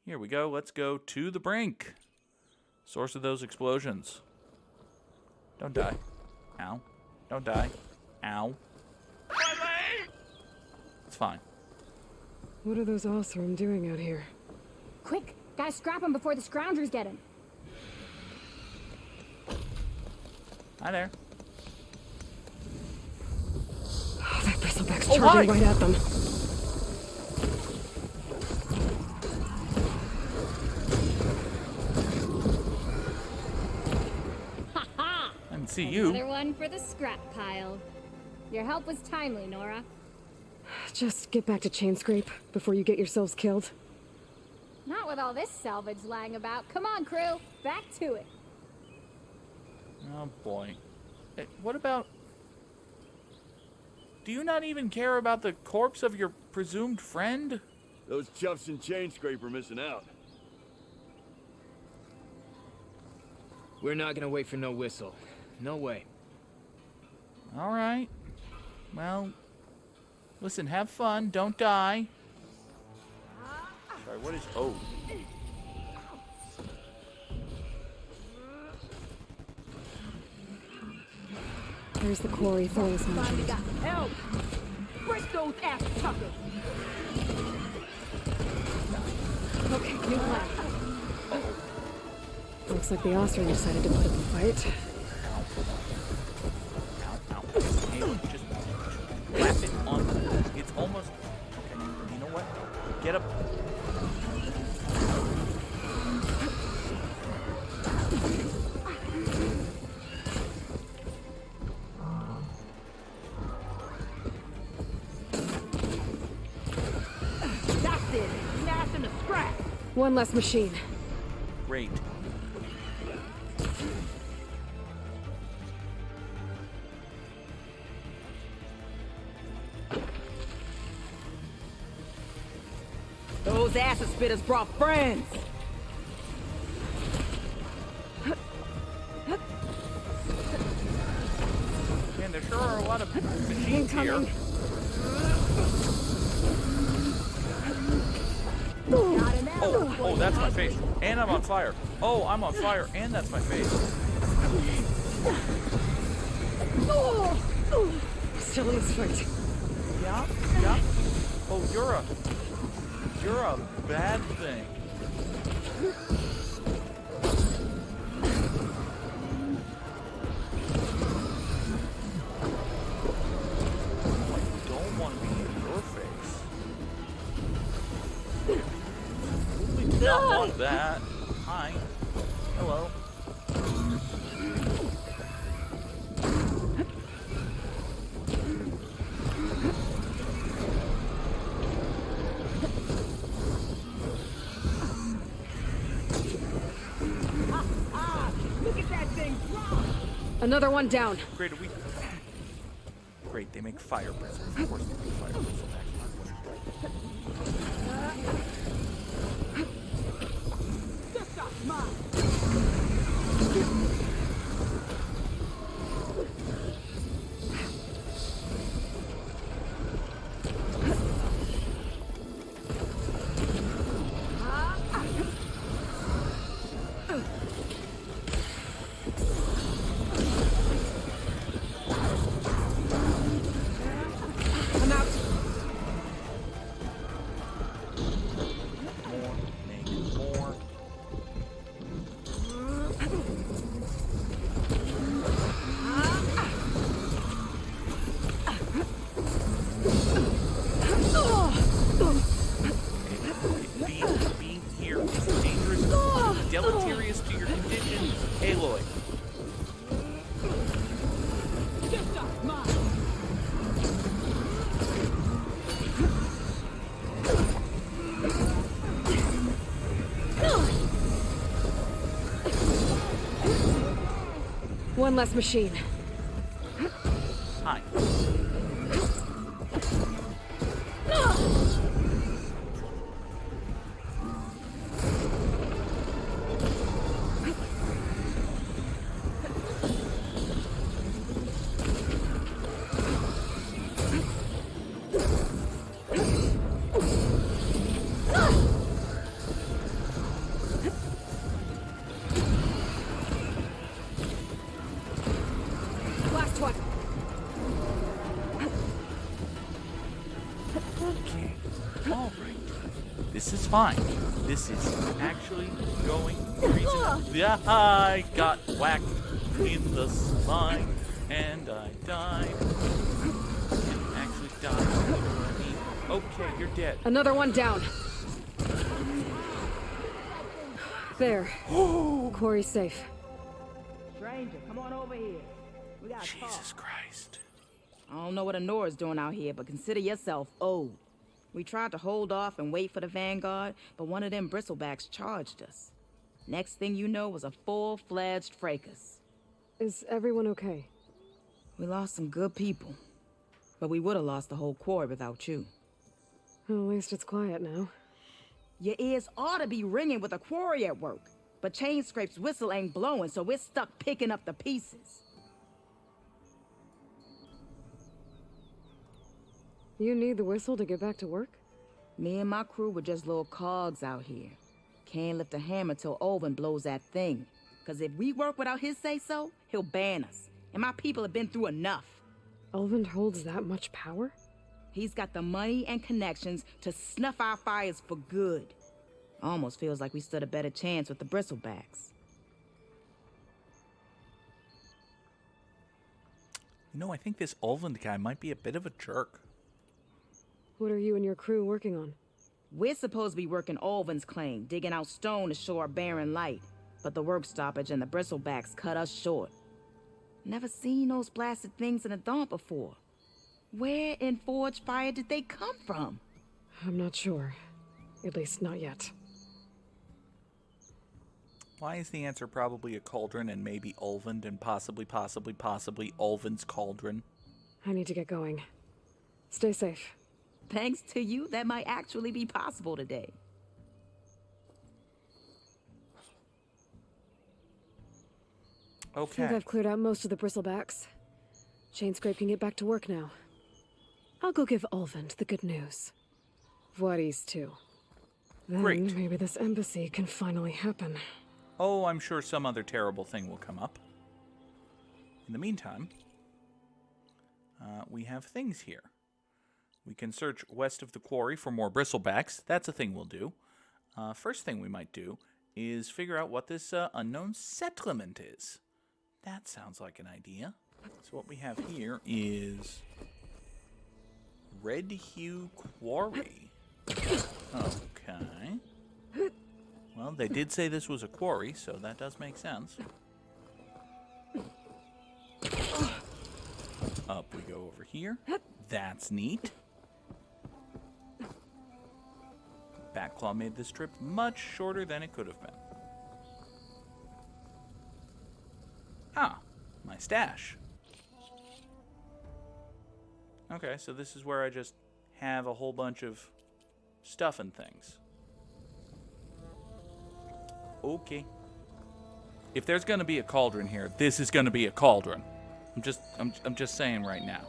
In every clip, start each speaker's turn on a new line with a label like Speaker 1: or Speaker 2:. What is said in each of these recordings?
Speaker 1: Here we go. Let's go to the brink. Source of those explosions. Don't die. Ow. Don't die. Ow. It's fine.
Speaker 2: What are those Osram doing out here?
Speaker 3: Quick! Gotta scrap him before the scroungers get him.
Speaker 1: Hi there.
Speaker 2: Oh, that Bristleback's charging right at them.
Speaker 3: Ha-ha!
Speaker 1: I didn't see you.
Speaker 3: Another one for the scrap pile. Your help was timely, Nora.
Speaker 2: Just get back to Chainscrape before you get yourselves killed.
Speaker 3: Not with all this salvage lying about. Come on, crew. Back to it.
Speaker 1: Oh, boy. Hey, what about... Do you not even care about the corpse of your presumed friend?
Speaker 4: Those chuffs in Chainscrape are missing out.
Speaker 5: We're not gonna wait for no whistle. No way.
Speaker 1: All right. Well, listen, have fun. Don't die. Sorry, what is... Oh.
Speaker 2: There's the quarry Thor's mentioned.
Speaker 6: Help! Break those ass suckers!
Speaker 2: Okay, new plan. Looks like the Osram decided to put up a fight.
Speaker 1: Ow, ow. Hey, just wrap it on. It's almost... Okay, you know what? Get up.
Speaker 6: That's it! Smash him to scrap!
Speaker 2: One less machine.
Speaker 1: Great.
Speaker 6: Those acid spitters brought friends!
Speaker 1: Man, there sure are a lot of machines here. Oh, that's my face. And I'm on fire. Oh, I'm on fire, and that's my face.
Speaker 2: Still in this fight.
Speaker 1: Yeah, yeah. Oh, you're a bad thing. I don't want to be in your face. We don't want that. Hi. Hello.
Speaker 6: Look at that thing drop!
Speaker 2: Another one down.
Speaker 1: Great, are we... Great, they make fire bristles. Of course they make fire bristles.
Speaker 6: This shot's mine!
Speaker 2: I'm out.
Speaker 1: More, make more. Being here is dangerous, deleterious to your condition, Aloy.
Speaker 6: This shot's mine!
Speaker 2: One less machine.
Speaker 1: Hi. fine. This is actually going reasonably. Yeah, I got whacked in the spine, and I died. And actually died. I mean, okay, you're dead.
Speaker 2: Another one down. There. Quarry's safe.
Speaker 6: Stranger, come on over here. We got a talk.
Speaker 1: Jesus Christ.
Speaker 6: I don't know what Honora's doing out here, but consider yourself owed. We tried to hold off and wait for the Vanguard, but one of them Bristlebacks charged us. Next thing you know was a full-fledged fracas.
Speaker 2: Is everyone okay?
Speaker 6: We lost some good people, but we would have lost the whole quarry without you.
Speaker 2: Well, at least it's quiet now.
Speaker 6: Your ears ought to be ringing with a quarry at work, but Chainscrape's whistle ain't blowing, so we're stuck picking up the pieces.
Speaker 2: You need the whistle to get back to work?
Speaker 6: Me and my crew were just little cogs out here. Can't lift a hammer till Olvin blows that thing. Cause if we work without his say-so, he'll ban us. And my people have been through enough.
Speaker 2: Elvin holds that much power?
Speaker 6: He's got the money and connections to snuff our fires for good. Almost feels like we stood a better chance with the Bristlebacks.
Speaker 1: You know, I think this Ulvund guy might be a bit of a jerk.
Speaker 2: What are you and your crew working on?
Speaker 6: We're supposed to be working Olvin's claim, digging out stone to show our barren light. But the work stoppage and the Bristlebacks cut us short. Never seen those blasted things in a dump before. Where in Forge Fire did they come from?
Speaker 2: I'm not sure. At least not yet.
Speaker 1: Why is the answer probably a cauldron and maybe Ulvund and possibly Ulvund's cauldron?
Speaker 2: I need to get going. Stay safe.
Speaker 6: Thanks to you, that might actually be possible today.
Speaker 2: I
Speaker 1: Okay.
Speaker 2: think I've cleared out most of the Bristlebacks. Chainscrape can get back to work now. I'll go give Ulvund the good news. Voorhees, too. Then
Speaker 1: Great.
Speaker 2: maybe this embassy can finally happen.
Speaker 1: Oh, I'm sure some other terrible thing will come up. In the meantime, we have things here. We can search west of the quarry for more Bristlebacks. That's a thing we'll do. First thing we might do is figure out what this unknown settlement is. That sounds like an idea. So what we have here is Hue Quarry. Okay. Well, they did say this was a quarry, so that does make sense. Up we go over here. That's neat. Batclaw made this trip much shorter than it could have been. Ah, my stash. Okay, so this is where I just have a whole bunch of stuff and things. Okay. If there's gonna be a cauldron here, this is gonna be a cauldron. I'm just saying right now.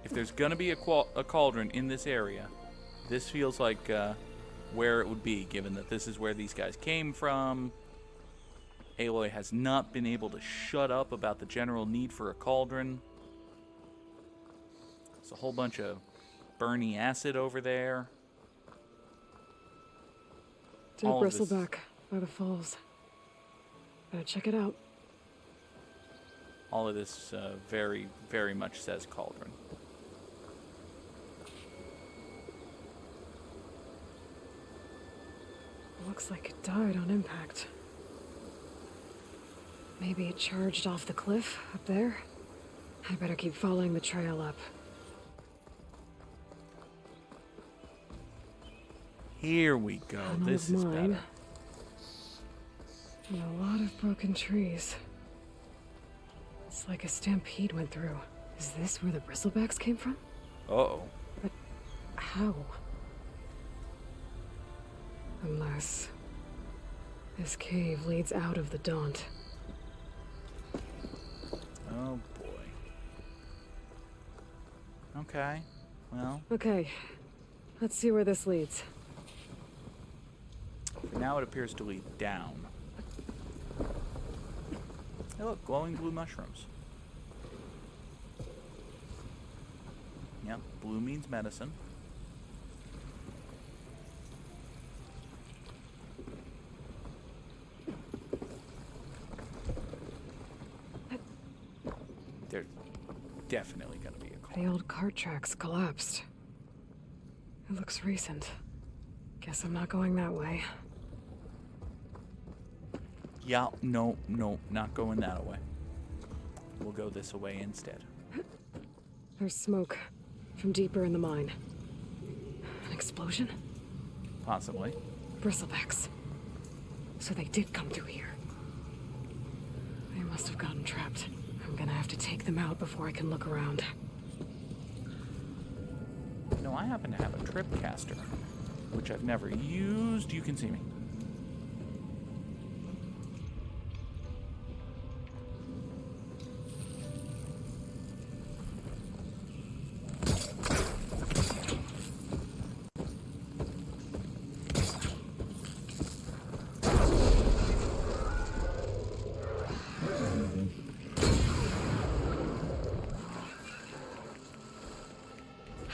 Speaker 1: If there's gonna be a cauldron in this area, this feels like where it would be, given that this is where these guys came from. Aloy has not been able to shut up about the general need for a cauldron. There's a whole bunch of burny acid over there.
Speaker 2: Dead
Speaker 1: All of this-
Speaker 2: Bristleback by the falls. Better check it out.
Speaker 1: All of this very, very much says cauldron.
Speaker 2: Looks like it died on impact. Maybe it charged off the cliff up there. I better keep following the trail up.
Speaker 1: Here we go.
Speaker 2: Tunnel
Speaker 1: This
Speaker 2: of
Speaker 1: is
Speaker 2: mine.
Speaker 1: better.
Speaker 2: And a lot of broken trees. It's like a stampede went through. Is this where the Bristlebacks came from?
Speaker 1: Uh-oh.
Speaker 2: But how? Unless this cave leads out of the Daunt.
Speaker 1: Oh, boy. Okay. Well,
Speaker 2: Okay, let's see where this leads.
Speaker 1: for now it appears to lead down. Hey, look, glowing blue mushrooms. Yep, blue means medicine. definitely gonna be a
Speaker 2: The
Speaker 1: cauldron.
Speaker 2: old cart tracks collapsed. It looks recent. Guess I'm not going that way.
Speaker 1: Yeah, no, not going that way. We'll go this way instead.
Speaker 2: There's smoke from deeper in the mine. An explosion?
Speaker 1: Possibly.
Speaker 2: Bristlebacks. So they did come through here. They must have gotten trapped. I'm gonna have to take them out before I can look around.
Speaker 1: No, I happen to have a trip caster, which I've never used. You can see me.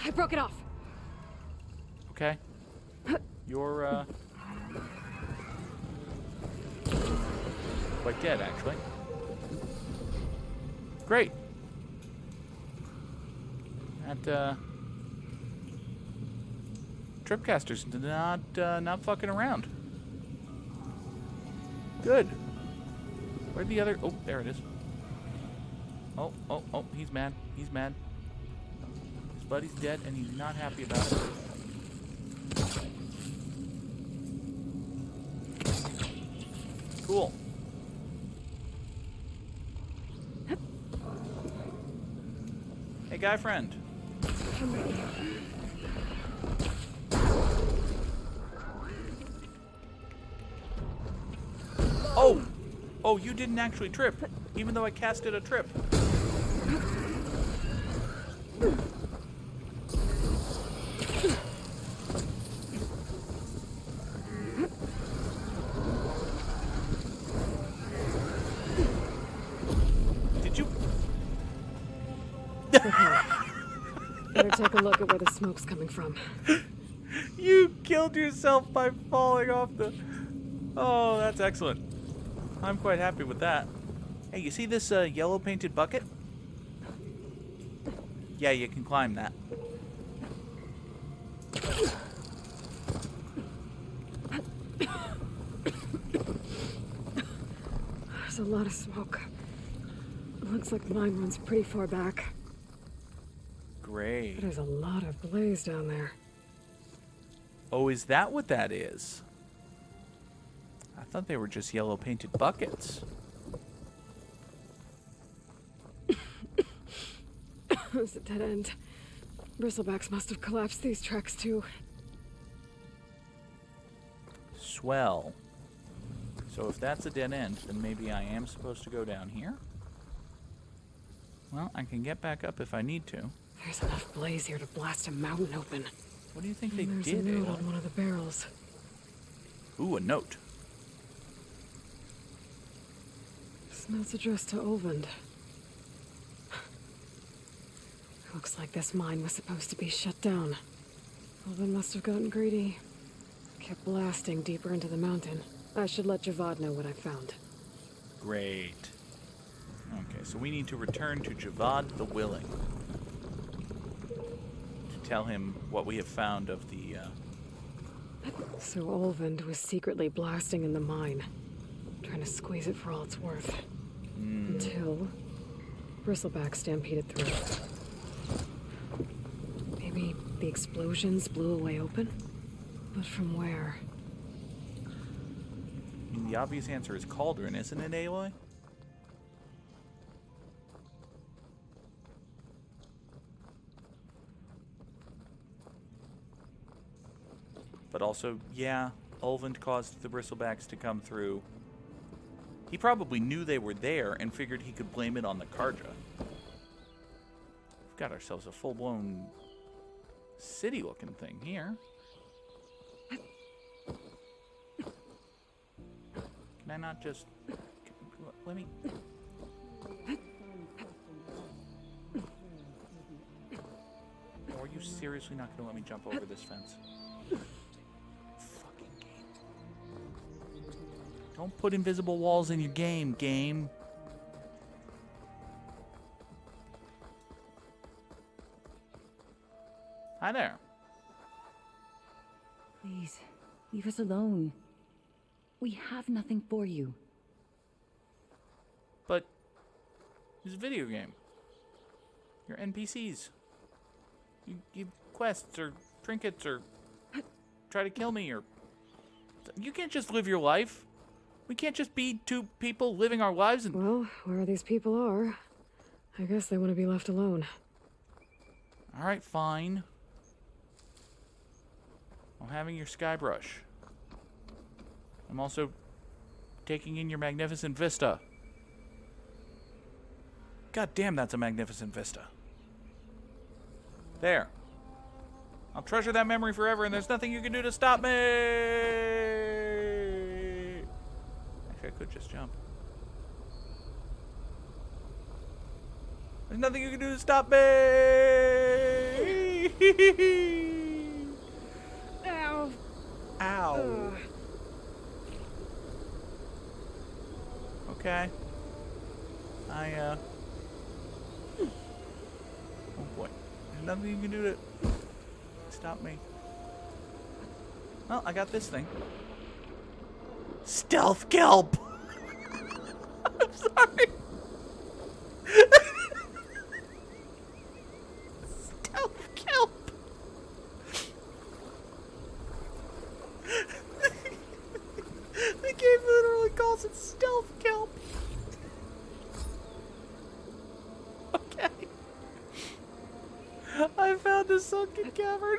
Speaker 2: I broke it off.
Speaker 1: Okay. You're, quite dead, actually. Great. That, Tripcaster's not fucking around. Good. Where'd the other... Oh, there it is. Oh, he's mad. He's mad. His buddy's dead, and he's not happy about it. Cool. Hey, guy friend. Oh, you didn't actually trip, even though I casted a trip. Did you?
Speaker 2: Better take a look at where the smoke's coming from.
Speaker 1: You killed yourself by falling off the... Oh, that's excellent. I'm quite happy with that. Hey, you see this yellow painted bucket? Yeah, you can climb that.
Speaker 2: There's a lot of smoke. Looks like the mine runs pretty far back.
Speaker 1: Great.
Speaker 2: There's a lot of blaze down there.
Speaker 1: Oh, is that what that is? I thought they were just yellow painted buckets.
Speaker 2: It's a dead end. Bristlebacks must have collapsed these tracks too.
Speaker 1: Swell. So if that's a dead end, then maybe I am supposed to go down here? Well, I can get back up if I need to.
Speaker 2: There's enough blaze here to blast a mountain open.
Speaker 1: What do you think they
Speaker 2: And there's
Speaker 1: did,
Speaker 2: a note
Speaker 1: Aloy?
Speaker 2: on one of the barrels.
Speaker 1: Ooh, a note.
Speaker 2: This note's addressed to Olvend. Looks like this mine was supposed to be shut down. Olvend must have gotten greedy. Kept blasting deeper into the mountain. I should let Javad know what I found.
Speaker 1: Great. Okay, so we need to return to Javad the Willing. To tell him what we have found of the,
Speaker 2: So Olvend was secretly blasting in the mine. Trying to squeeze it for all it's worth. Until Bristleback stampeded through. Maybe the explosions blew a way open? But from where?
Speaker 1: I mean, the obvious answer is Cauldron, isn't it, Aloy? But also, yeah, Olvend caused the Bristlebacks to come through. He probably knew they were there and figured he could blame it on the Karja. We've got ourselves a full-blown city-looking thing here. Can I not just... Let me... Are you seriously not going to let me jump over this fence? Fucking game. Don't put invisible walls in your game, game. Hi there.
Speaker 7: Please, leave us alone. We have nothing for you.
Speaker 1: But it's a video game. You're NPCs. You give quests or trinkets or try to kill me or... You can't just live your life. We can't just be two people living our lives and...
Speaker 2: Well, where these people are, I guess they want to be left alone.
Speaker 1: Alright, fine. I'm having your sky brush. I'm also taking in your magnificent vista. God damn, that's a magnificent vista. There. I'll treasure that memory forever, and there's nothing you can do to stop me! Actually, I could just jump. There's nothing you can do to stop me!
Speaker 2: Ow!
Speaker 1: Ow. Okay. Oh boy. There's nothing you can do to stop me. Well, I got this thing. Stealth kelp! I'm sorry. Stealth kelp! The game literally calls it stealth kelp. Okay. I found a sunken cavern.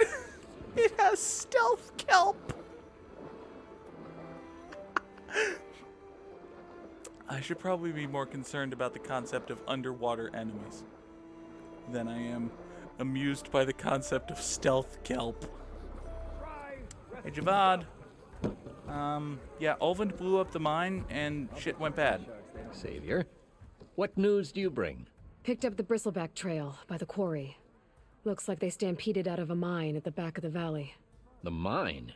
Speaker 1: It has stealth kelp. I should probably be more concerned about the concept of underwater enemies than I am amused by the concept of stealth kelp. Hey, Javad. Yeah, Olvend blew up the mine and shit went bad.
Speaker 8: Savior, what news do you bring?
Speaker 2: Picked up the Bristleback trail by the quarry. Looks like they stampeded out of a mine at the back of the valley.
Speaker 8: The mine?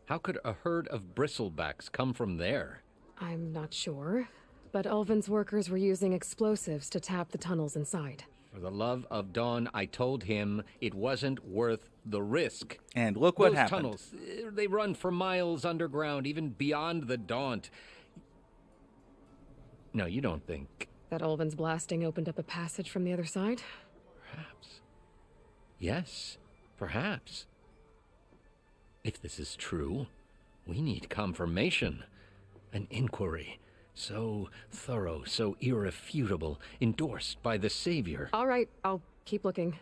Speaker 8: How could a herd of Bristlebacks come from there?
Speaker 2: I'm not sure, but Ulvin's workers were using explosives to tap the tunnels inside.
Speaker 8: For the love of Dawn, I told him it wasn't worth the risk.
Speaker 1: And look what
Speaker 8: Those
Speaker 1: happened.
Speaker 8: tunnels, they run for miles underground, even beyond the Daunt. No, you don't think...
Speaker 2: That Ulvin's blasting opened up a passage from the other side?
Speaker 8: Perhaps. Yes, perhaps. If this is true, we need confirmation. An inquiry. So thorough, so irrefutable, endorsed by the Savior.
Speaker 2: All right, I'll keep looking.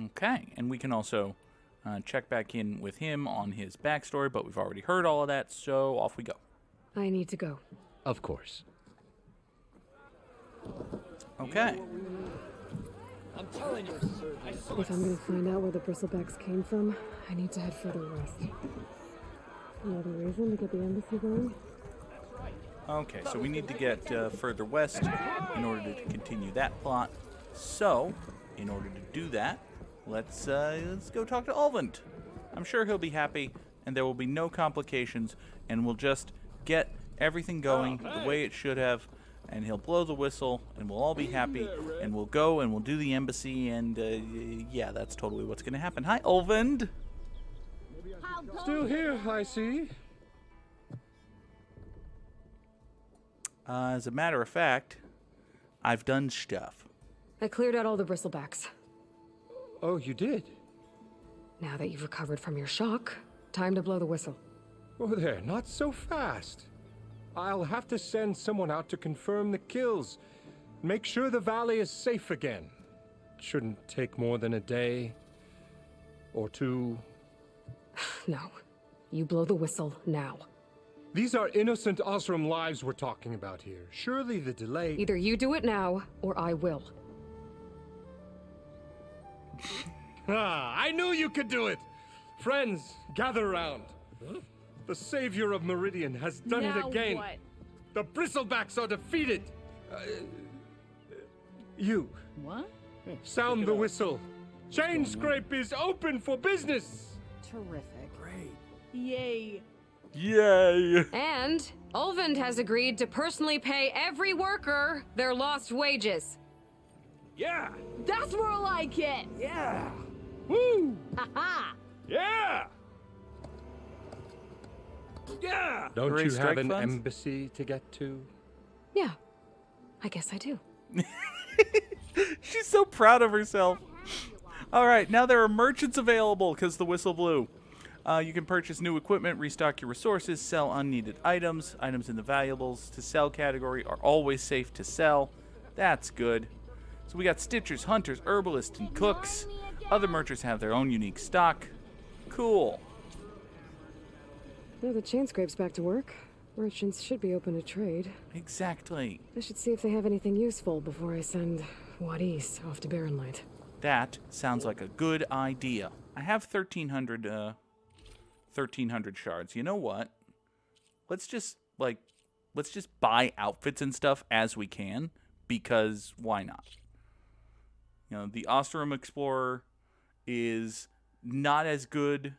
Speaker 1: Okay, and we can also check back in with him on his backstory, but we've already heard all of that, so off we go.
Speaker 2: I need to go.
Speaker 8: Of course.
Speaker 1: Okay.
Speaker 4: I'm telling you, sir.
Speaker 2: If I'm gonna find out where the Bristlebacks came from, I need to head further west. Another reason to get the embassy going?
Speaker 1: Okay, so we need to get further west in order to continue that plot. So, in order to do that, let's go talk to Ulvend. I'm sure he'll be happy, and there will be no complications, and we'll just get everything going the way it should have, and he'll blow the whistle, and we'll all be happy, and we'll go and we'll do the embassy, and yeah, that's totally what's going to happen. Hi, Ulvend.
Speaker 9: Still here, I see.
Speaker 1: As a matter of fact, I've done stuff.
Speaker 2: I cleared out all the Bristlebacks.
Speaker 9: Oh, you did?
Speaker 2: Now that you've recovered from your shock, time to blow the whistle.
Speaker 9: Oh, there, not so fast. I'll have to send someone out to confirm the kills. Make sure the valley is safe again. Shouldn't take more than a day. Or two.
Speaker 2: No. You blow the whistle now.
Speaker 9: These are innocent Osram lives we're talking about here. Surely the delay...
Speaker 2: Either you do it now, or I will.
Speaker 9: I knew you could do it! Friends, gather around. The Savior of Meridian has done it again.
Speaker 6: What?
Speaker 9: The Bristlebacks are defeated. You,
Speaker 7: What?
Speaker 9: sound the whistle. Chainscrape is open for business.
Speaker 7: Terrific. Great. Yay.
Speaker 1: Yay!
Speaker 2: And Ulvend has agreed to personally pay every worker their lost wages.
Speaker 4: Yeah!
Speaker 6: That's more like it!
Speaker 4: Yeah! Woo!
Speaker 6: Ha-ha!
Speaker 4: Yeah! Yeah!
Speaker 9: Don't
Speaker 1: Hooray,
Speaker 9: you have
Speaker 1: strike
Speaker 9: an
Speaker 1: funds?
Speaker 9: embassy to get to?
Speaker 2: Yeah, I guess I do.
Speaker 1: She's so proud of herself. All right, now there are merchants available because the whistle blew. You can purchase new equipment, restock your resources, sell unneeded items. Items in the valuables to sell category are always safe to sell. That's good. So we got stitchers, hunters, herbalists, and cooks. Other merchants have their own unique stock. Cool.
Speaker 2: Now the Chainscrape's back to work. Merchants should be open to trade.
Speaker 1: Exactly.
Speaker 2: I should see if they have anything useful before I send Wadis off to Barren Light.
Speaker 1: That sounds like a good idea. I have 1,300 shards. You know what? Let's just buy outfits and stuff as we can, because why not? You know, the Ostrom Explorer is not as good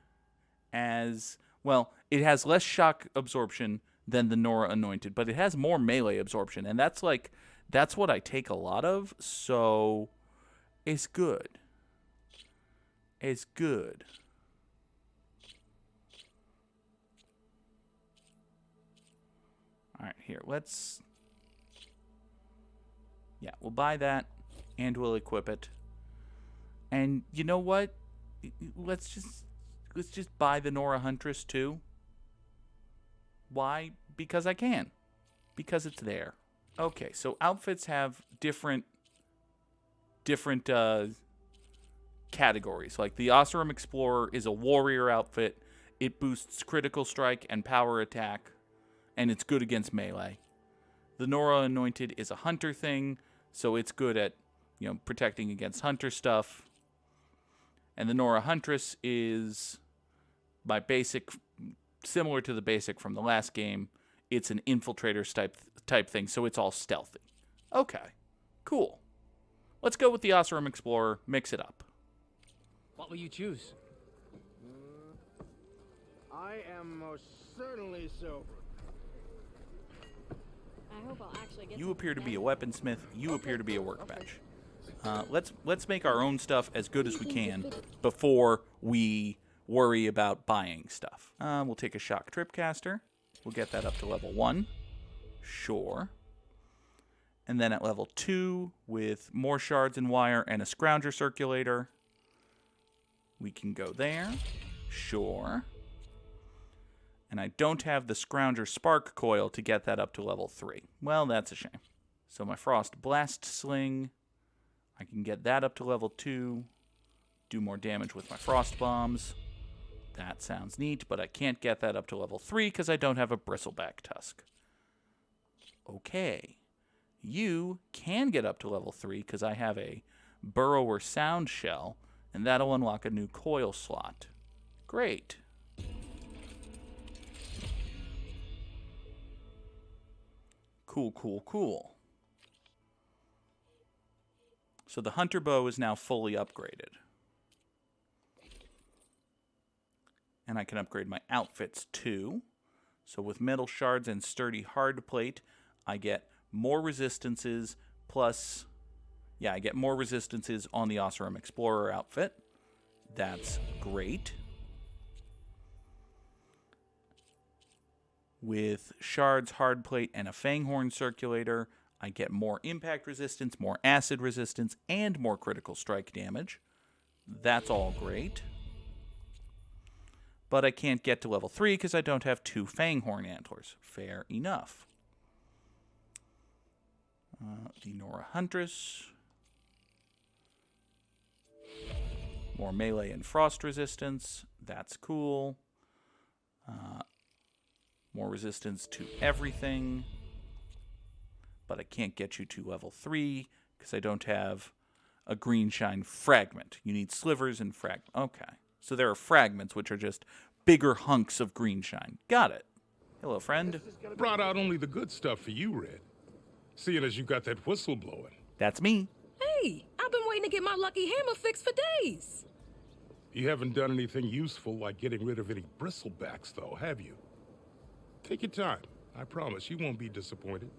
Speaker 1: as, well, it has less shock absorption than the Nora Anointed, but it has more melee absorption, and that's what I take a lot of, so it's good. It's good. All right, here, we'll buy that, and we'll equip it. And you know what? Let's just buy the Nora Huntress too. Why? Because I can. Because it's there. Okay, so outfits have different categories. Like the Ostrom Explorer is a warrior outfit. It boosts critical strike and power attack, and it's good against melee. The Nora Anointed is a hunter thing, so it's good at, you know, protecting against hunter stuff. And the Nora Huntress is my basic, similar to the basic from the last game. It's an infiltrator type thing, so it's all stealthy. Okay, cool. Let's go with the Ostrom Explorer, mix it up.
Speaker 5: What will you choose?
Speaker 4: I am most certainly sober.
Speaker 3: I hope I'll actually get
Speaker 1: You
Speaker 3: some
Speaker 1: appear to be a
Speaker 3: advantage.
Speaker 1: weaponsmith. You appear to be a workbench. Let's make our own stuff as good as we can before we worry about buying stuff. We'll take a shock tripcaster. We'll get that up to level 1. Sure. And then at level 2, with more shards and wire and a scrounger circulator, we can go there. Sure. And I don't have the scrounger spark coil to get that up to level 3. Well, that's a shame. So my frost blast sling, I can get that up to level 2, do more damage with my frost bombs. That sounds neat, but I can't get that up to level 3 because I don't have a bristleback tusk. Okay. You can get up to level 3 because I have a burrower sound shell, and that'll unlock a new coil slot. Great. Cool, cool, cool. So the hunter bow is now fully upgraded. And I can upgrade my outfits too. So with metal shards and sturdy hard plate, I get more resistances plus... Yeah, I get more resistances on the Ostrom Explorer outfit. That's great. With shards, hard plate, and a fanghorn circulator, I get more impact resistance, more acid resistance, and more critical strike damage. That's all great. But I can't get to level 3 because I don't have 2 fanghorn antlers. Fair enough. The Nora Huntress. More melee and frost resistance. That's cool. More resistance to everything. But I can't get you to level 3 because I don't have a green shine fragment. You need slivers and fragment. Okay. So there are fragments, which are just bigger hunks of green shine. Got it. Hello, friend.
Speaker 10: Brought out only the good stuff for you, Red. Seeing as you got that whistle blowing.
Speaker 1: That's me.
Speaker 6: Hey, I've been waiting to get my lucky hammer fixed for days.
Speaker 10: You haven't done anything useful like getting rid of any bristlebacks, though, have you? Take your time. I promise you won't be disappointed.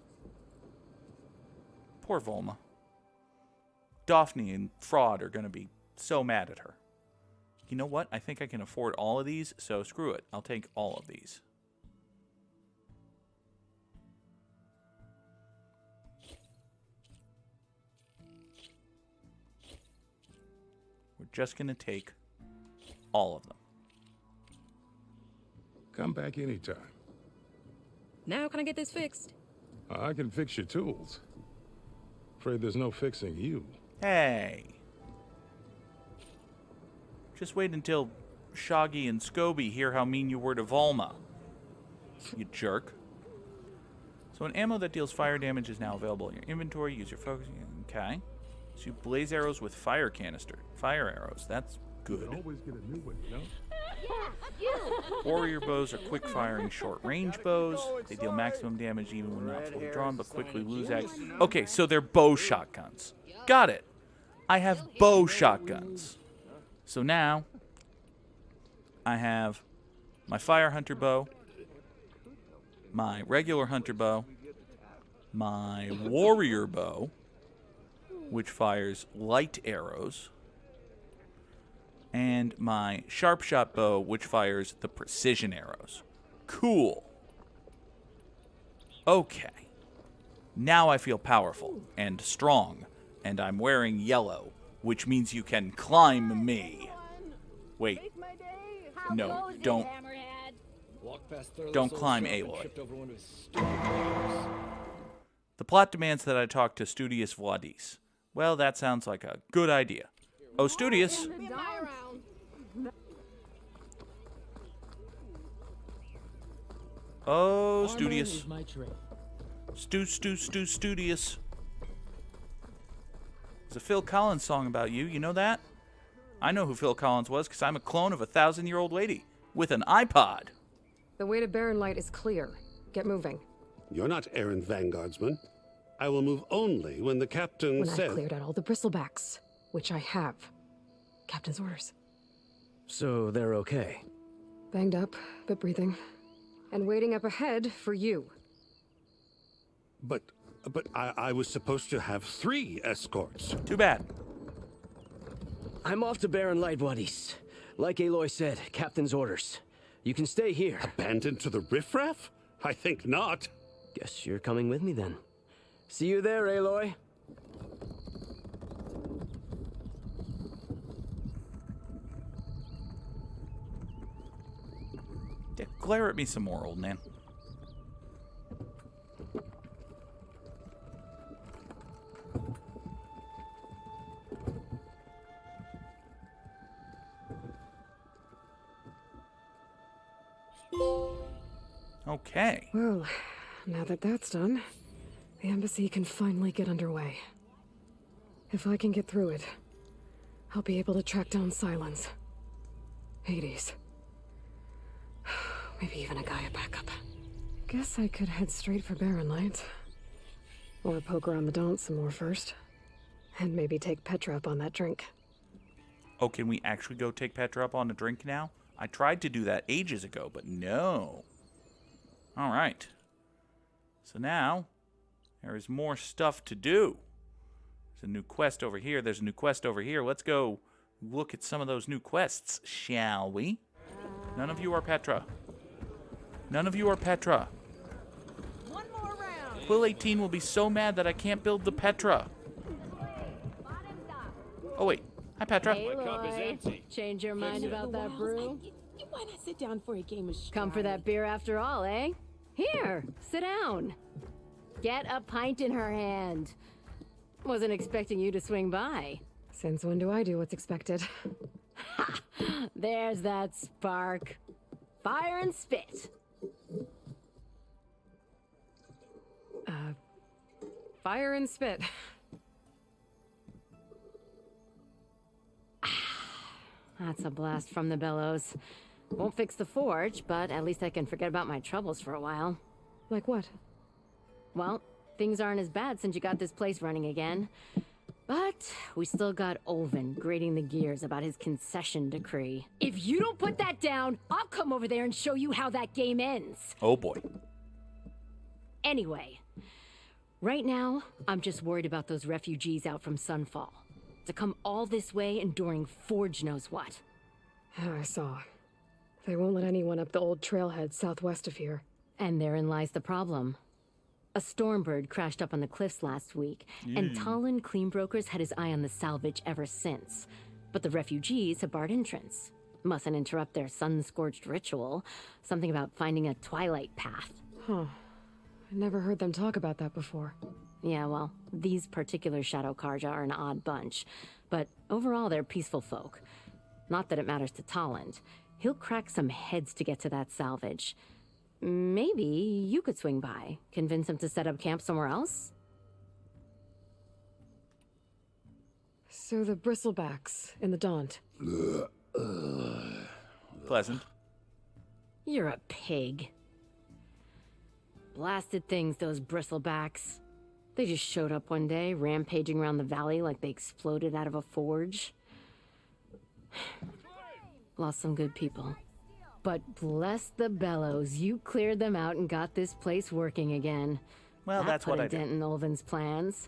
Speaker 1: Poor Volma. Daphne and Fraud are going to be so mad at her. You know what? I think I can afford all of these, so screw it. I'll take all of these. We're just going to take all of them.
Speaker 10: Come back anytime.
Speaker 6: Now can I get this fixed?
Speaker 10: I can fix your tools. Afraid there's no fixing you.
Speaker 1: Hey. Just wait until Shoggy and Scobie hear how mean you were to Volma. You jerk. So an ammo that deals fire damage is now available in your inventory. Use your focus. Okay. So you blaze arrows with fire canister. Fire arrows. That's good.
Speaker 10: Always get a new one, you know?
Speaker 1: Warrior bows are quick-firing, short-range bows. They deal maximum damage even when not fully drawn, but quickly lose action. Okay, so they're bow shotguns. Got it. I have bow shotguns. So now, I have my fire hunter bow, my regular hunter bow, my warrior bow, which fires light arrows, and my sharp shot bow, which fires the precision arrows. Cool. Okay. Now I feel powerful and strong, and I'm wearing yellow, which means you can climb me. Wait. No, don't climb Aloy. The plot demands that I talk to Studious Vladis. Well, that sounds like a good idea. Oh, Studious. Oh, Studious. Studious. There's a Phil Collins song about you. You know that? I know who Phil Collins was because I'm a clone of a 1,000-year-old lady with an iPod.
Speaker 2: The way to Barren Light is clear. Get moving.
Speaker 11: You're not Erend Vanguardsman. I will move only when the captain
Speaker 2: When
Speaker 11: says...
Speaker 2: I've cleared out all the Bristlebacks, which I have. Captain's orders.
Speaker 12: So they're okay?
Speaker 2: Banged up, but breathing. And waiting up ahead for you.
Speaker 11: But I was supposed to have 3 escorts.
Speaker 1: Too bad.
Speaker 12: I'm off to Barren Light, buddies. Like Aloy said, captain's orders. You can stay here.
Speaker 11: Abandoned to the riffraff? I think not.
Speaker 12: Guess you're coming with me then. See you there, Aloy.
Speaker 1: Yeah, glare at me some more, old man. Okay.
Speaker 2: Well, now that that's done, the embassy can finally get underway. If I can get through it, I'll be able to track down Silence. Hades. Maybe even a Gaia backup. Guess I could head straight for Barren Light. Or poke around the Daunt some more first. And maybe take Petra up on that drink.
Speaker 1: Oh, can we actually go take Petra up on a drink now? I tried to do that ages ago, but no. All right. So now, there is more stuff to do. There's a new quest over here. There's a new quest over here. Let's go look at some of those new quests, shall we? None of you are Petra. None of you are Petra.
Speaker 6: One more round.
Speaker 1: Quill 18 will be so mad that I can't build the Petra. Oh, wait. Hi, Petra.
Speaker 13: Hey, Aloy. Change your mind about that brew?
Speaker 14: Why not sit down for a game of
Speaker 13: Come for that beer after all, eh? Here, sit down. Get a pint in her hand. Wasn't expecting you to swing by.
Speaker 2: Since when do I do what's expected?
Speaker 13: Ha! There's that spark. Fire and spit.
Speaker 2: Fire and spit.
Speaker 13: That's a blast from the bellows. Won't fix the forge, but at least I can forget about my troubles for a while.
Speaker 2: Like what?
Speaker 13: Well, things aren't as bad since you got this place running again. But we still got Olvin grating the gears about his concession decree. If you don't put that down, I'll come over there and show you how that game ends.
Speaker 1: Oh boy.
Speaker 13: Anyway, right now, I'm just worried about those refugees out from Sunfall. To come all this way enduring Forge knows what.
Speaker 2: I saw. They won't let anyone up the old trailhead southwest of here.
Speaker 13: And therein lies the problem. A Stormbird crashed up on the cliffs last week, and Talon Cleanbrokers had his eye on the salvage ever since. But the refugees have barred entrance. Mustn't interrupt their sun-scorched ritual. Something about finding a twilight path.
Speaker 2: Huh. I never heard them talk about that before.
Speaker 13: Yeah, well, these particular Shadow Karja are an odd bunch. But overall, they're peaceful folk. Not that it matters to Talon. He'll crack some heads to get to that salvage. Maybe you could swing by, convince him to set up camp somewhere else?
Speaker 2: So the Bristlebacks in the Daunt.
Speaker 1: Pleasant.
Speaker 13: You're a pig. Blasted things, those Bristlebacks. They just showed up one day, rampaging around the valley like they exploded out of a forge. Lost some good people. But bless the bellows, you cleared them out and got this place working again.
Speaker 1: Well, that's what I did.
Speaker 13: That put a dent in Ulvin's plans.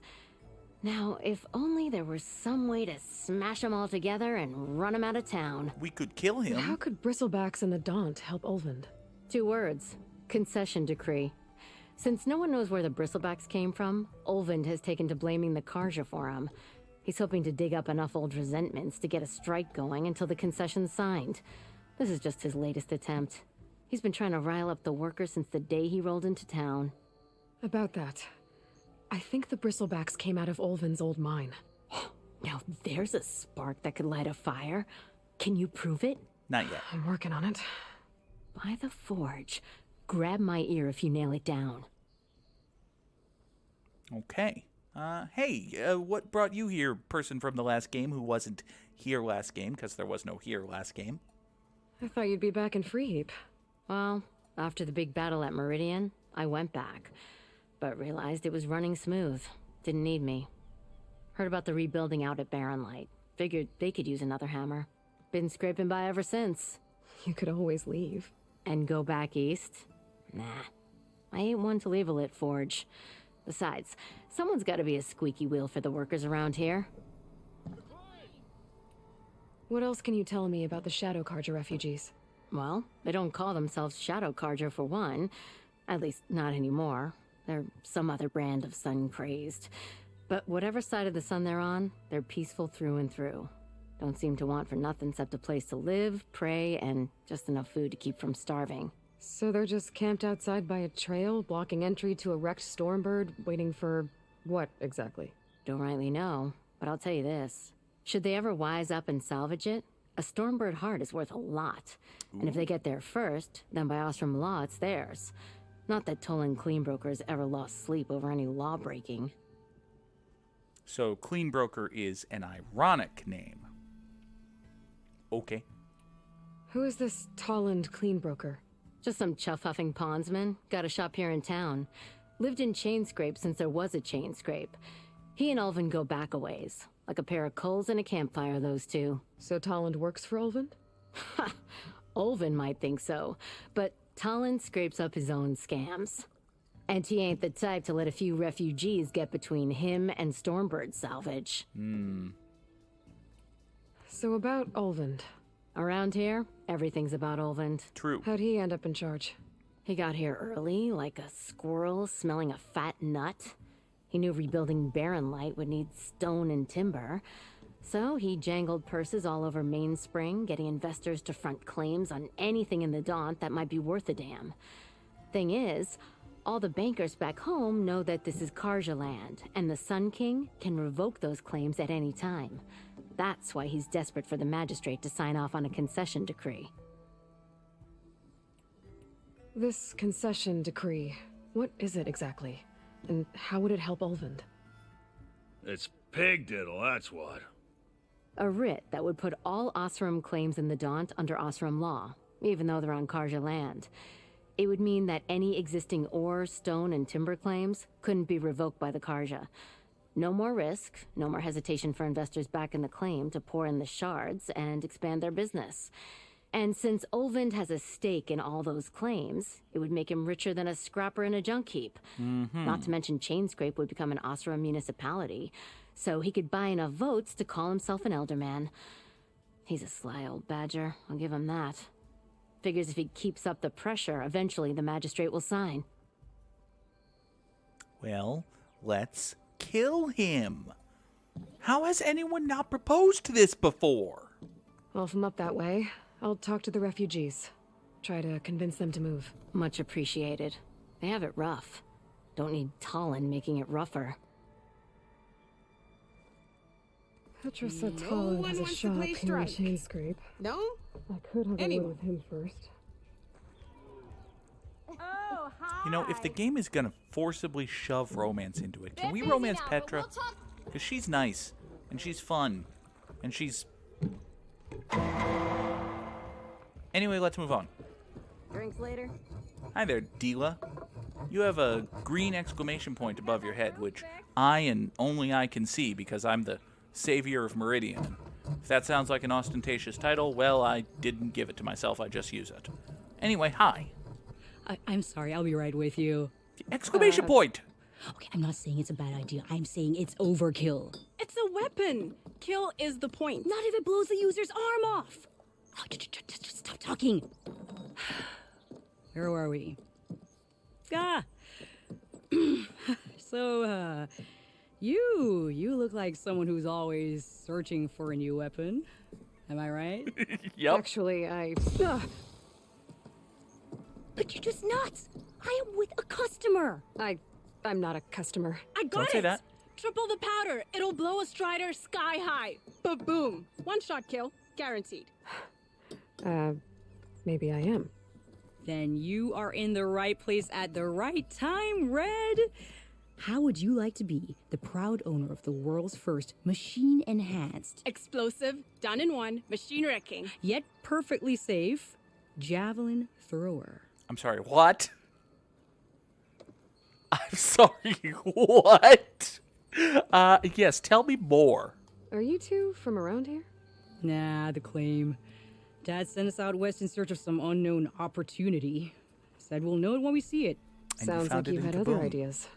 Speaker 13: Now, if only there were some way to smash them all together and run them out of town.
Speaker 1: We could kill him.
Speaker 2: How could Bristlebacks and the Daunt help Ulvind?
Speaker 13: 2 words. Concession decree. Since no one knows where the Bristlebacks came from, Ulvind has taken to blaming the Karja for him. He's hoping to dig up enough old resentments to get a strike going until the concession's signed. This is just his latest attempt. He's been trying to rile up the workers since the day he rolled into town.
Speaker 2: About that, I think the Bristlebacks came out of Ulvin's old mine.
Speaker 13: Now there's a spark that could light a fire. Can you prove it?
Speaker 1: Not yet.
Speaker 2: I'm working on it.
Speaker 13: By the Forge. Grab my ear if you nail it down.
Speaker 1: Okay. Hey, what brought you here, person from the last game who wasn't here last game, because there was no here last game?
Speaker 2: I thought you'd be back in Freeheap.
Speaker 13: Well, after the big battle at Meridian, I went back, but realized it was running smooth. Didn't need me. Heard about the rebuilding out at Barren Light. Figured they could use another hammer. Been scraping by ever since.
Speaker 2: You could always leave.
Speaker 13: And go back east? Nah. I ain't one to leave a lit forge. Besides, someone's gotta be a squeaky wheel for the workers around here.
Speaker 2: What else can you tell me about the Shadow Karja refugees?
Speaker 13: Well, they don't call themselves Shadow Karja for one. At least, not anymore. They're some other brand of sun-crazed. But whatever side of the sun they're on, they're peaceful through and through. Don't seem to want for nothing except a place to live, pray, and just enough food to keep from starving.
Speaker 2: So they're just camped outside by a trail, blocking entry to a wrecked Stormbird, waiting for what exactly?
Speaker 13: Don't rightly know, but I'll tell you this. Should they ever wise up and salvage it, a Stormbird heart is worth a lot. Ooh. And if they get there first, then by Ostrom law, it's theirs. Not that Tolan Cleanbrokers ever lost sleep over any law breaking.
Speaker 1: So Cleanbroker is an ironic name. Okay.
Speaker 2: Who is this Tolland Cleanbroker?
Speaker 13: Just some chuff-huffing pondsman. Got a shop here in town. Lived in Chainscrape since there was a Chainscrape. He and Ulvind go back a ways. Like a pair of coals and a campfire, those two.
Speaker 2: So Tolland works for Ulvind?
Speaker 13: Ha! Ulvind might think so, but Tolland scrapes up his own scams. And he ain't the type to let a few refugees get between him and Stormbird salvage.
Speaker 2: So about Ulvind.
Speaker 13: Around here, everything's about Ulvind.
Speaker 1: True.
Speaker 2: How'd he end up in charge?
Speaker 13: He got here early, like a squirrel smelling a fat nut. He knew rebuilding Barren Light would need stone and timber. So he jangled purses all over Mainspring, getting investors to front claims on anything in the Daunt that might be worth a damn. Thing is, all the bankers back home know that this is Karja land, and the Sun King can revoke those claims at any time. That's why he's desperate for the magistrate to sign off on a concession decree.
Speaker 2: This concession decree, what is it exactly? And how would it help Ulvind?
Speaker 15: It's pig diddle, that's what.
Speaker 13: A writ that would put all Osram claims in the Daunt under Osram law, even though they're on Karja land. It would mean that any existing ore, stone, and timber claims couldn't be revoked by the Karja. No more risk, no more hesitation for investors back in the claim to pour in the shards and expand their business. And since Ulvind has a stake in all those claims, it would make him richer than a scrapper in a junk heap. Not to mention Chainscrape would become an Osram municipality. so he could buy enough votes to call himself an elderman. He's a sly old badger, I'll give him that. Figures if he keeps up the pressure, eventually the magistrate will sign.
Speaker 1: Well, let's kill him. How has anyone not proposed to this before?
Speaker 2: Well, if I'm up that way, I'll talk to the refugees. Try to convince them to move.
Speaker 13: Much appreciated. They have it rough. Don't need Talon making it rougher.
Speaker 2: Petra said Talon has a shop here in Chainscrape.
Speaker 14: No?
Speaker 2: I could have a word with him first.
Speaker 3: Oh, hi.
Speaker 1: You know, if the game is gonna forcibly shove romance into it, can we romance Petra? Because she's nice, and she's fun, and she's... Anyway, let's move on.
Speaker 13: Drinks later?
Speaker 1: Hi there, Dila. You have a green exclamation point above your head, which I and only I can see because I'm the savior of Meridian. If that sounds like an ostentatious title, well, I didn't give it to myself, I just use it. Anyway, hi.
Speaker 7: I'm sorry, I'll be right with you.
Speaker 1: Exclamation point!
Speaker 7: Okay, I'm not saying it's a bad idea. I'm saying it's overkill.
Speaker 14: It's a weapon. Kill is the point.
Speaker 7: Not if it blows the user's arm off. Oh, just stop talking. Where are we? So, you look like someone who's always searching for a new weapon. Am I right?
Speaker 1: Yep.
Speaker 2: Actually,
Speaker 7: But you're just nuts. I am with a customer.
Speaker 2: I'm not a customer.
Speaker 14: I got
Speaker 1: Don't
Speaker 14: it.
Speaker 1: say that.
Speaker 14: Triple the powder. It'll blow a strider sky high. Ba-boom. One shot kill. Guaranteed.
Speaker 2: Maybe I am.
Speaker 7: Then you are in the right place at the right time, Red. How would you like to be the proud owner of the world's first machine-enhanced,
Speaker 14: Explosive, done in one, machine wrecking.
Speaker 7: yet perfectly safe, Javelin Thrower?
Speaker 1: I'm sorry, what? I'm sorry, what? Yes, tell me more.
Speaker 2: Are you two from around here?
Speaker 7: Nah, the claim. Dad sent us out west in search of some unknown opportunity. Said we'll know it when we see it.
Speaker 1: And
Speaker 2: Sounds like you had other
Speaker 1: Kaboom.
Speaker 2: ideas.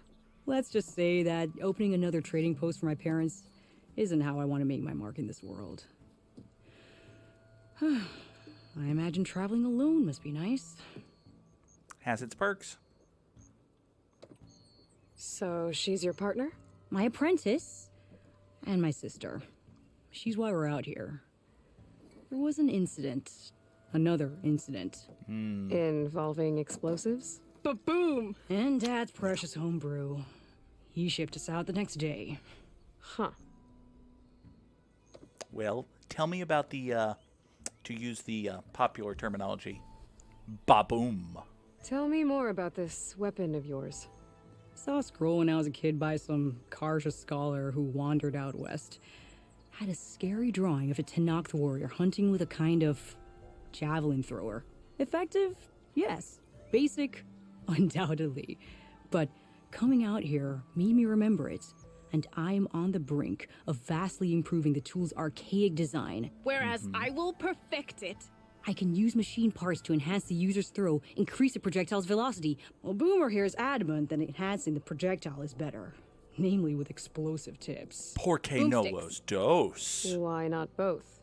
Speaker 7: Let's just say that opening another trading post for my parents isn't how I want to make my mark in this world. I imagine traveling alone must be nice.
Speaker 1: Has its perks.
Speaker 2: So she's your partner?
Speaker 7: My apprentice and my sister. She's why we're out here. There was an incident. Another incident.
Speaker 2: Involving explosives?
Speaker 14: Ba-boom.
Speaker 7: And Dad's precious homebrew. He shipped us out the next day.
Speaker 2: Huh.
Speaker 1: Well, tell me about the, to use the popular terminology, baboom.
Speaker 2: Tell me more about this weapon of yours.
Speaker 7: Saw a scroll when I was a kid by some Karja scholar who wandered out west. Had a scary drawing of a Tenakth warrior hunting with a kind of javelin thrower. Effective? Yes. Basic? Undoubtedly. But coming out here made me remember it, and I'm on the brink of vastly improving the tool's archaic design.
Speaker 14: Whereas I will perfect it.
Speaker 7: I can use machine parts to enhance the user's throw, increase the projectile's velocity. Well, Boomer here is adamant that enhancing the projectile is better. Namely with explosive tips.
Speaker 1: Porque no los dos.
Speaker 2: Why not both?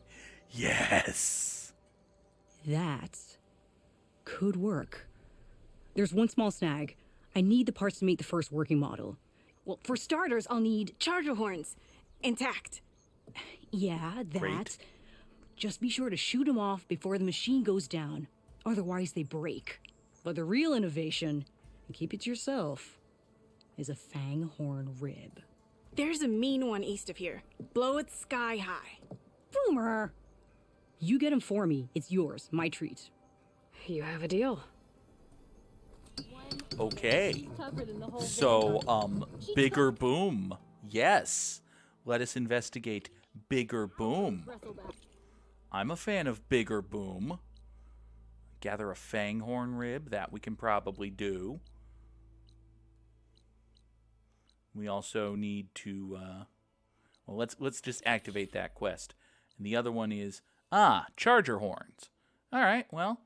Speaker 1: Yes.
Speaker 7: That could work. There's one small snag. I need the parts to make the first working model.
Speaker 14: Well, for starters, I'll need charger horns. Intact.
Speaker 7: Yeah, that.
Speaker 1: Great.
Speaker 7: Just be sure to shoot them off before the machine goes down. Otherwise, they break. But the real innovation, and keep it to yourself, is a fang horn rib.
Speaker 14: There's a mean one east of here. Blow it sky high.
Speaker 7: Boomer! You get him for me. It's yours. My treat.
Speaker 2: You have a deal.
Speaker 1: Okay. So, bigger boom. Yes. Let us investigate bigger boom. I'm a fan of bigger boom. Gather a fanghorn rib. That we can probably do. We also need to, well, let's just activate that quest. And the other one is, charger horns. All right, well,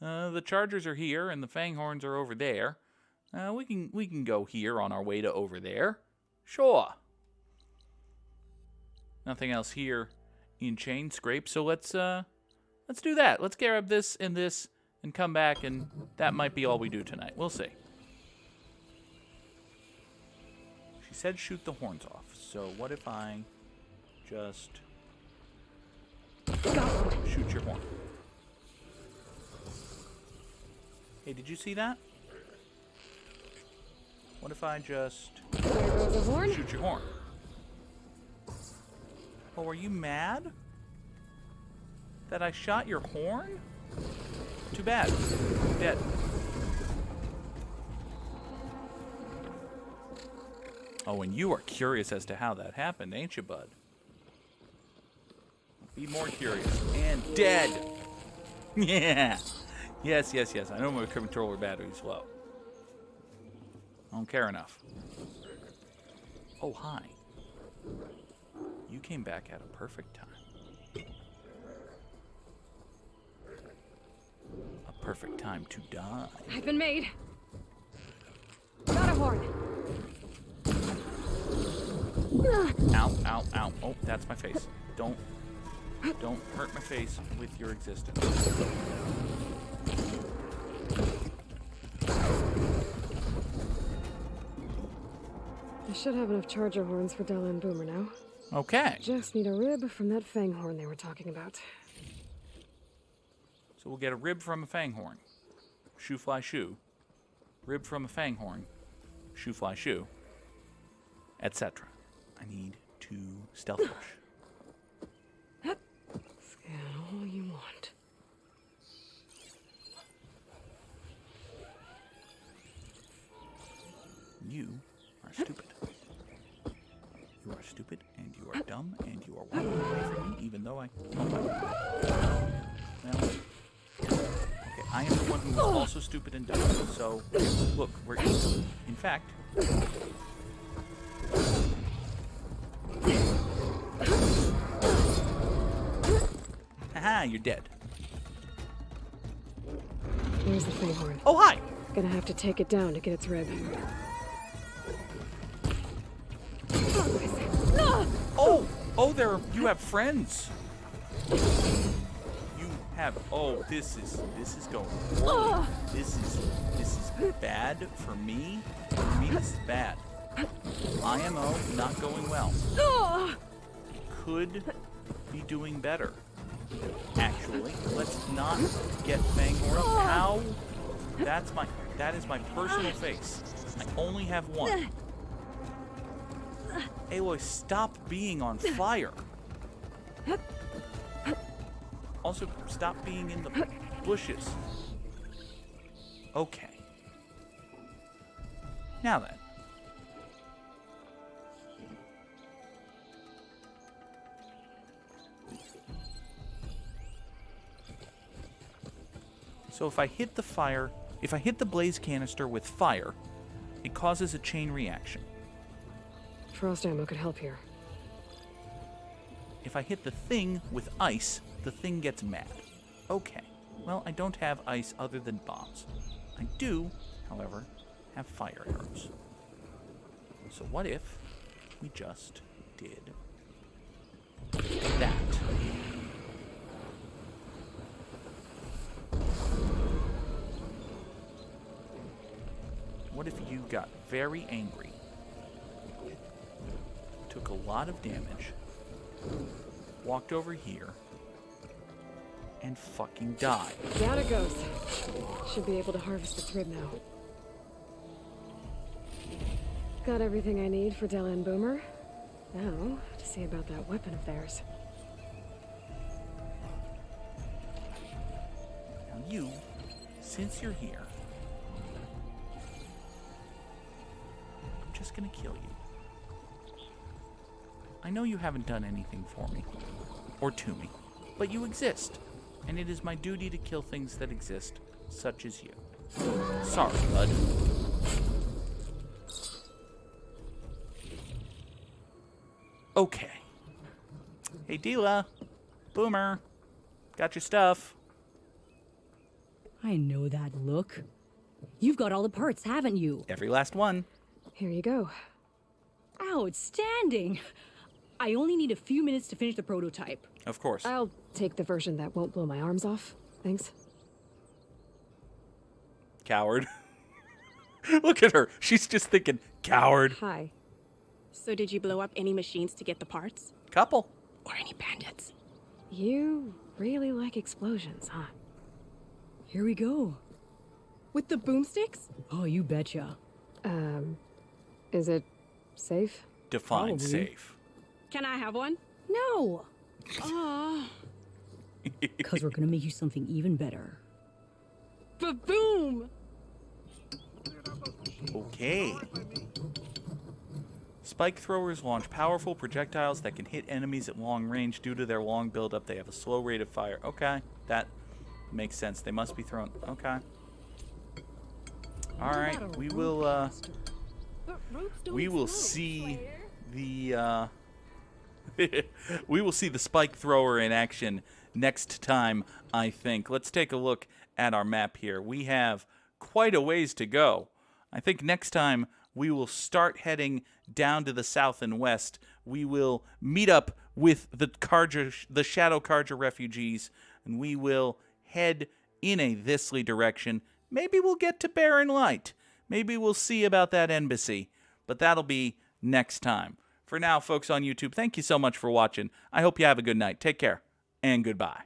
Speaker 1: the chargers are here and the fanghorns are over there. We can go here on our way to over there. Sure. Nothing else here in Chainscrape, so let's do that. Let's grab this and come back, and that might be all we do tonight. We'll see. She said shoot the horns off, so what if I just shoot your horn? Hey, did you see that? What if I just shoot your horn? Oh, are you mad that I shot your horn? Too bad. You're dead. Oh, and you are curious as to how that happened, ain't you, bud? Be more curious. And dead! Yeah! Yes. I know my controller battery's low. I don't care enough. Oh, hi. You came back at a perfect time. A perfect time to die.
Speaker 2: I've been made. Got a horn.
Speaker 1: Ow. Oh, that's my face. Don't hurt my face with your existence.
Speaker 2: I should have enough charger horns for Della and Boomer now.
Speaker 1: Okay.
Speaker 2: Just need a rib from that fang horn they were talking about.
Speaker 1: So we'll get a rib from a fang horn. Shoo fly shoo. Rib from a fang horn. Shoo fly shoo. Etc. I need to stealth push.
Speaker 2: Scan all you want.
Speaker 1: You are stupid. You are stupid, and you are dumb, and you are walking away from me, even though I... Oh, well... Okay, I am the one who is also stupid and dumb, so... Look, we're... In fact... Haha, you're dead.
Speaker 2: There's the fang horn.
Speaker 1: Oh, hi!
Speaker 2: Gonna have to take it down to get its rib.
Speaker 1: Oh, there. You have friends. You have. Oh, this is going poorly. This is bad for me. For me, this is bad. IMO not going well. Could be doing better. Actually, let's not get fang horns. How? That is my personal face. I only have one. Aloy, stop being on fire. Also, stop being in the bushes. Okay. Now then. So if I hit the blaze canister with fire, it causes a chain reaction.
Speaker 2: Frost ammo could help here.
Speaker 1: If I hit the thing with ice, the thing gets mad. Okay, well, I don't have ice other than bombs. I do, however, have fire arrows. So what if we just did that? What if you got very angry, took a lot of damage, walked over here, and fucking died?
Speaker 2: Down it goes. Should be able to harvest its rib now. Got everything I need for Della and Boomer. Now, to see about that weapon of theirs.
Speaker 1: Now you, since you're here, I'm just gonna kill you. I know you haven't done anything for me, or to me, but you exist, and it is my duty to kill things that exist, such as you. Sorry, bud. Okay. Hey, Dela. Boomer. Got your stuff.
Speaker 7: I know that look. You've got all the parts, haven't you?
Speaker 1: Every last one.
Speaker 2: Here you go.
Speaker 7: Outstanding! I only need a few minutes to finish the prototype.
Speaker 1: Of course.
Speaker 2: I'll take the version that won't blow my arms off. Thanks.
Speaker 1: Coward. Look at her. She's just thinking, coward.
Speaker 2: Hi.
Speaker 14: So did you blow up any machines to get the parts?
Speaker 1: Couple.
Speaker 14: Or any bandits?
Speaker 2: You really like explosions, huh?
Speaker 7: Here we go.
Speaker 14: With the boomsticks?
Speaker 7: Oh, you betcha.
Speaker 2: Is it safe?
Speaker 1: Define
Speaker 7: Probably.
Speaker 1: safe.
Speaker 14: Can I have one?
Speaker 7: No.
Speaker 14: Ah.
Speaker 7: Because we're gonna make you something even better.
Speaker 14: Ba-boom!
Speaker 1: Okay. Spike throwers launch powerful projectiles that can hit enemies at long range. Due to their long buildup, they have a slow rate of fire. Okay, that makes sense. They must be thrown. Okay. All right, we will see the we will see the spike thrower in action next time, I think. Let's take a look at our map here. We have quite a ways to go. I think next time we will start heading down to the south and west. We will meet up with the Shadow Karja refugees, and we will head in a thisly direction. Maybe we'll get to Barren Light. Maybe we'll see about that embassy. But that'll be next time. For now, folks on YouTube, thank you so much for watching. I hope you have a good night. Take care, and goodbye.